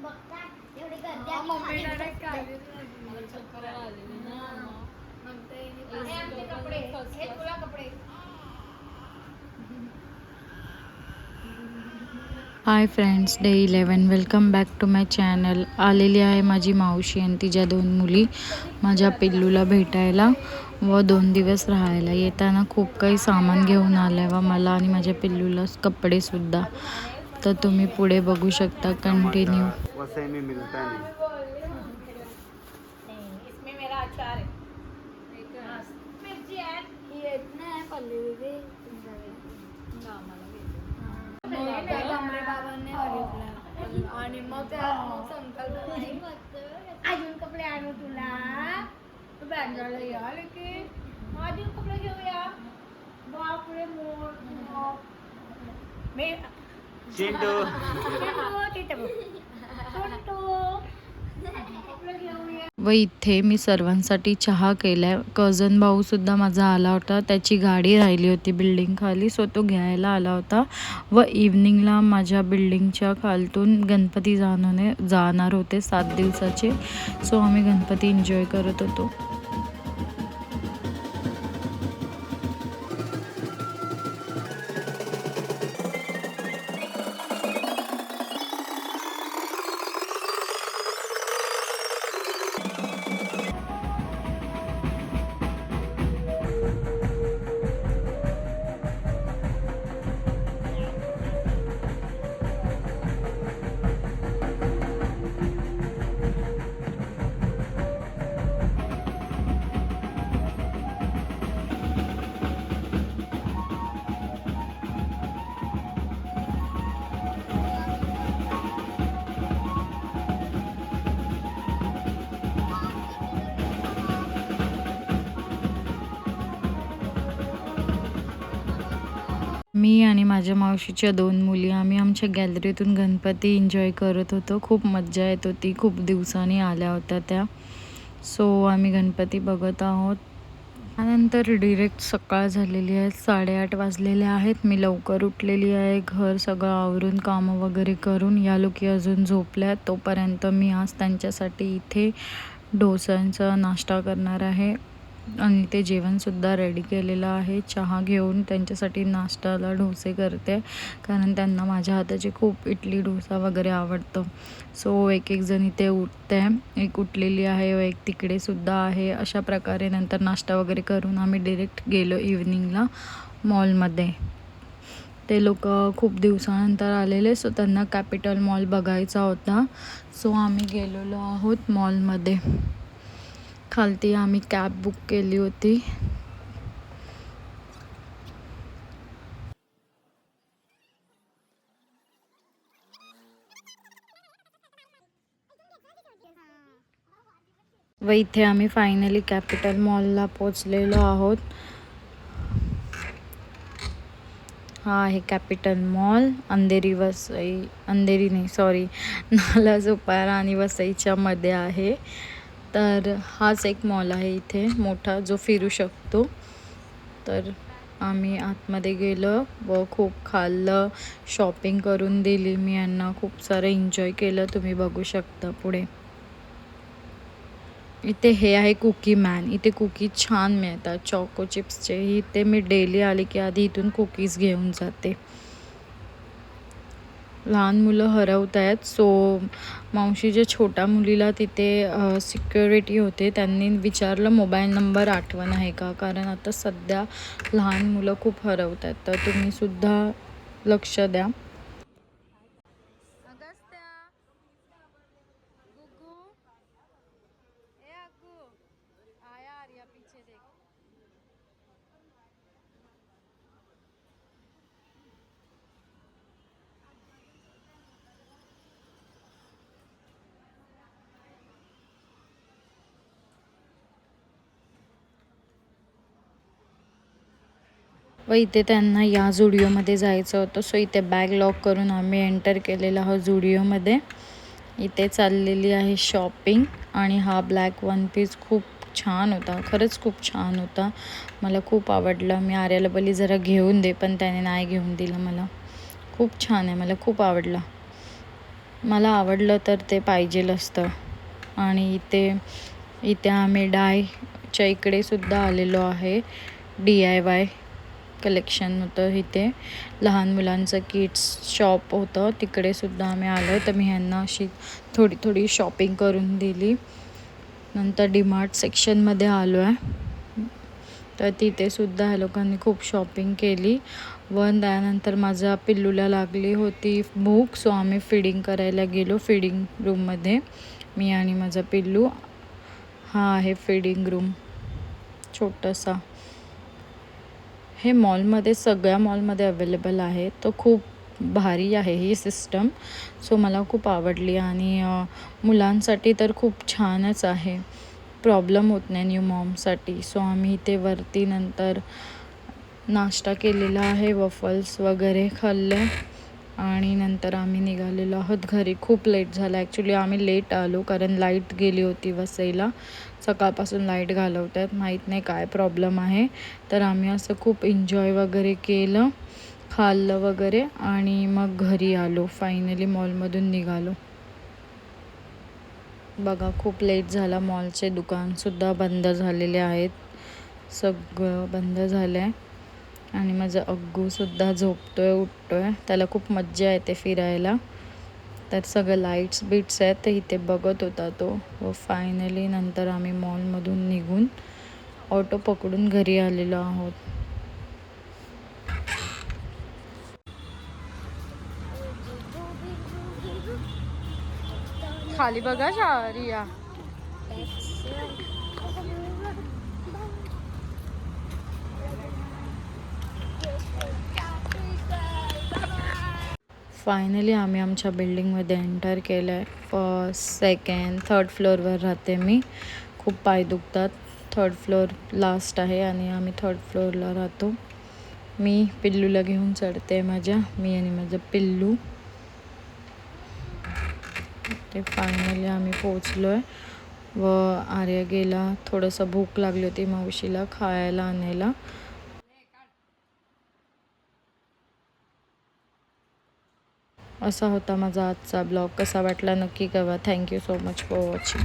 Mummy direct चक्कर आलेली ना कपडे हे तुला कपडे. Hi friends, day 11 welcome back to my channel. आलेली आहे माझी मावशी आणि तिच्या 2 मुली माझ्या पिल्लूला भेटायला व 2 दिवस राहायला. येताना खूप काही सामान घेऊन आलं व मला आणि माझ्या पिल्लूला कपडेसुद्धा. तर तुम्ही पुढे बघू शकता. कंटिन्यू. वसई में मिलता नहीं. इसमें मेरा अचार है. मिर्ची है ये ना पल्ली दे बाबांनी आणि मग संकल्प अजून कपडे आणू तुला. तू बँगाला या की अजून कपडे घेऊया. बापरे मोर मी चिंटू व इथे मी सर्वांसाठी चहा केलाय. कझन भाऊ सुद्धा माझा आला होता. त्याची गाडी राहिली होती बिल्डिंग खाली, सो तो घ्यायला आला होता. व इव्हनिंगला माझ्या बिल्डिंगच्या खालतून गणपती जाणार होते 7 दिवसाचे. सो आम्ही गणपती एन्जॉय करत होतो. मी आणि माझ्या मावशीच्या 2 मुली आम्ही आमच्या गॅलरीतून गणपती एन्जॉय करत होतो. खूप मज्जा येत होती. खूप दिवसांनी आल्या होत्या त्या. सो आम्ही गणपती बघत आहोत. त्यानंतर डिरेक्ट सकाळ झालेली आहे. 8:30 वाजलेले आहेत. मी लवकर उठलेली आहे. घर सगळं आवरून कामं वगैरे करून. या लोकी अजून झोपल्या. तोपर्यंत मी आज त्यांच्यासाठी इथे डोसांचा नाश्ता करणार आहे आणि ते जेवणसुद्धा रेडी केलेलं आहे. चहा घेऊन त्यांच्यासाठी नाश्त्याला डोसे करते, कारण त्यांना माझ्या हाताची खूप इडली डोसा वगैरे आवडतं. सो एक जण इथे उठते, एक उठलेली आहे व एक तिकडे सुद्धा आहे. अशा प्रकारे नंतर नाश्ता वगैरे करून आम्ही डिरेक्ट गेलो इव्हनिंगला मॉलमध्ये. ते लोक खूप दिवसानंतर आलेले, सो त्यांना कॅपिटल मॉल बघायचा होता. सो आम्ही गेलेलो आहोत मॉलमध्ये. खालती आम्ही कॅब बुक केली होती. व इथे आम्ही फायनली कॅपिटल मॉलला पोचलेलो आहोत. हा आहे कॅपिटल मॉल. अंधेरी नाही सॉरी, नालासोपारा आणि वसईच्या मध्ये आहे. तर हाच एक मॉल आहे इथे मोठा, जो फिरू शकतो. तर आम्ही आतमध्ये गेलो व खूप खाल्लं, शॉपिंग करून दिली मी यांना. खूप सारं एन्जॉय केलं. तुम्ही बघू शकता पुढे. इथे हे आहे कुकी मॅन. इथे कुकीज छान मिळतात, चॉको चिप्सचे. इथे मी डेली आले की आधी इथून कुकीज घेऊन जाते. लहान मुलं हरवत आहेत. सो मावशीच्या छोट्या मुलीला तिथे सिक्युरिटी होते, त्यांनी विचारलं मोबाईल नंबर आठवण आहे का, कारण आता सध्या लहान मुलं खूप हरवत आहेत. तर तुम्हीसुद्धा लक्ष द्या. व इथे त्यांना या झुडिओमध्ये जायचं होतं. सो इथे बॅग लॉक करून आम्ही एंटर केलेला आहोत झुडिओमध्ये. इथे चाललेली आहे शॉपिंग. आणि हा ब्लॅक वन पीस खूप छान होता, खरंच खूप छान होता. मला खूप आवडलं. मी आर्याला बोलली जरा घेऊन दे, पण त्याने नाही घेऊन दिलं मला. खूप छान आहे, मला खूप आवडला. मला आवडलं तर ते पाहिजेल असतं. आणि इथे आम्ही डायच्या इकडे सुद्धा आलेलो आहे. DIY कलेक्शन होतं इथे, लहान मुलांचं किड्स शॉप होतं, तिकडे सुद्धा आम्ही आलो आहे. तर मी ह्यांना अशी थोडी थोडी शॉपिंग करून दिली. नंतर DMart सेक्शनमध्ये आलो आहे, तर तिथे सुद्धा ह्या लोकांनी खूप शॉपिंग केली. व त्यानंतर माझ्या पिल्लूला लागली होती भूक, सो आम्ही फीडिंग करायला गेलो फीडिंग रूममध्ये, मी आणि माझा पिल्लू. हा आहे फीडिंग रूम छोटासा. हे मॉलमध्ये, सगळ्या मॉलमध्ये अवेलेबल आहे. तो खूप भारी आहे ही सिस्टम, सो मला खूप आवडली. आणि मुलांसाठी तर खूप छानच आहे, प्रॉब्लेम होत नाही न्यू मॉमसाठी. सो आम्ही इथे वरती नंतर नाश्ता केलेला आहे, वफल्स वगैरे खाल्ले आणि नंतर आम्ही निघालेलो आहोत घरी. खूप लेट झाला ॲक्च्युली, आम्ही लेट आलो कारण लाईट गेली होती वसईला. सकाळपासून लाईट घालवतात, माहीत नाही काय प्रॉब्लेम आहे. तर आम्ही असं खूप एन्जॉय वगैरे केलं, खाल्लं वगैरे आणि मग घरी आलो. फायनली मॉलमधून निघालो. बघा खूप लेट झाला, मॉलचे दुकानसुद्धा बंद झालेले आहेत, सगळं बंद झालं आहे. आणि माझं अग्गूसुद्धा झोपतोय उठतोय, त्याला खूप मज्जा येते फिरायला. तर सगळं लाईट्स बीट्स आहेत तर इथे बघत होता तो. व फायनली नंतर आम्ही मॉलमधून निघून ऑटो पकडून घरी आलेलो आहोत. खाली बघा शारिया. फायनली आम्ही आमच्या बिल्डिंगमध्ये एंटर केलं आहे. फर्स्ट सेकंड थर्ड फ्लोअरवर राहते मी. खूप पाय दुखतात. थर्ड फ्लोअर लास्ट आहे आणि आम्ही थर्ड फ्लोअरला राहतो. मी पिल्लूला घेऊन चढते माझ्या, मी आणि माझं पिल्लू. ते फायनली आम्ही पोचलो आहे. व आर्या गेला, थोडंसं भूक लागली होती मावशीला खायला आणायला. असा होता माझा आजचा ब्लॉग. कसा वाटला नक्की कळवा. Thank you so much for watching.